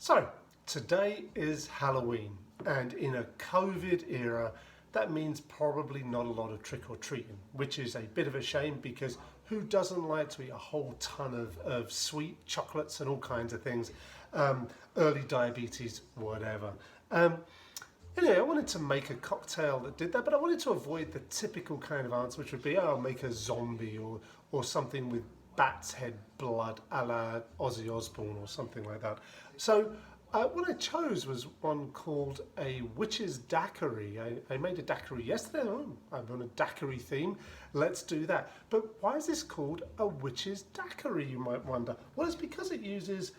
So, today is Halloween, and in a COVID era, that means probably not a lot of trick or treating, which is a bit of a shame because who doesn't like to eat a whole ton of sweet chocolates and all kinds of things, early diabetes, whatever. Anyway, I wanted to make a cocktail that did that, but I wanted to avoid the typical kind of answer, which would be, oh, I'll make a zombie or something with bat's head blood a la Ozzy Osbourne or something like that. So what I chose was one called a Witches Daiquiri. I made a daiquiri yesterday. Oh, I'm on a daiquiri theme. Let's do that. But why is this called a Witches Daiquiri, you might wonder? Well, it's because it uses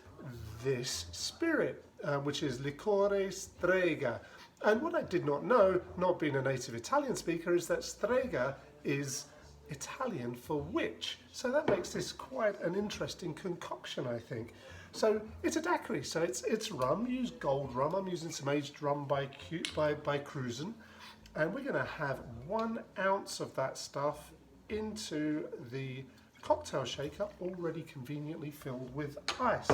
this spirit, which is Liquore Strega. And what I did not know, not being a native Italian speaker, is that Strega is Italian for witch. So that makes this quite an interesting concoction, I think. So it's a daiquiri, so it's rum, use gold rum. I'm using some aged rum by Cruisin'. And we're gonna have 1 ounce of that stuff into the cocktail shaker, already conveniently filled with ice.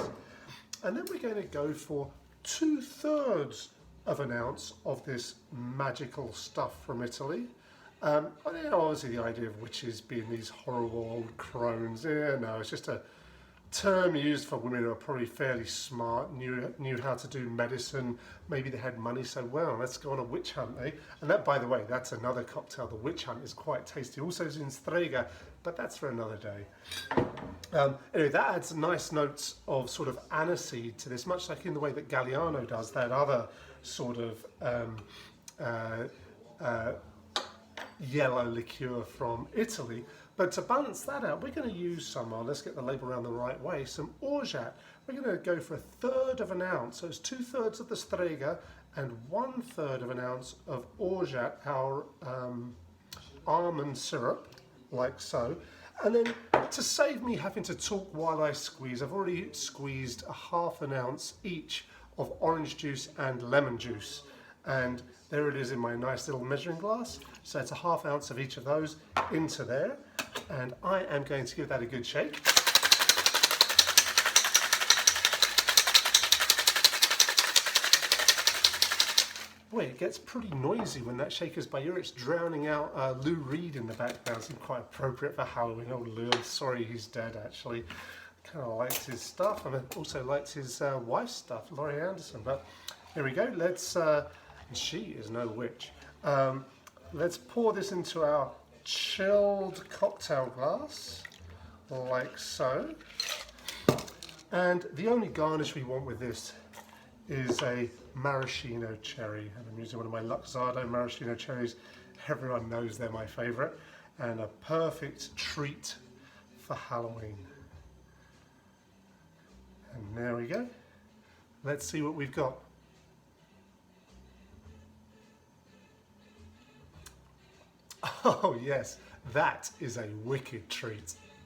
And then we're gonna go for 2/3 of an ounce of this magical stuff from Italy. Obviously the idea of witches being these horrible old crones, no, it's just a term used for women who are probably fairly smart, knew how to do medicine, maybe they had money, so well, let's go on a witch hunt, eh? And that, by the way, that's another cocktail. The witch hunt is quite tasty. Also is in Strega, but that's for another day. Anyway, that adds nice notes of sort of aniseed to this, much like in the way that Galliano does, that other sort of yellow liqueur from Italy. But to balance that out, we're going to use some, let's get the label around the right way, some orgeat. We're going to go for 1/3 of an ounce, so it's 2/3 of the Strega and 1/3 of an ounce of orgeat, our almond syrup, like so. And then to save me having to talk while I squeeze, I've already squeezed a 1/2 ounce each of orange juice and lemon juice. And there it is in my nice little measuring glass. So it's a 1/2 ounce of each of those into there. And I am going to give that a good shake. Boy, it gets pretty noisy when that shaker's by ear. It's drowning out Lou Reed in the background. Seems quite appropriate for Halloween. Oh, Lou, sorry he's dead, actually. Kind of liked his stuff, and I also liked his wife's stuff, Laurie Anderson. But here we go. Let's, she is no witch. Let's pour this into our chilled cocktail glass, like so. And the only garnish we want with this is a maraschino cherry. And I'm using one of my Luxardo maraschino cherries. Everyone knows they're my favorite. And a perfect treat for Halloween. And there we go. Let's see what we've got. Oh yes, that is a wicked treat.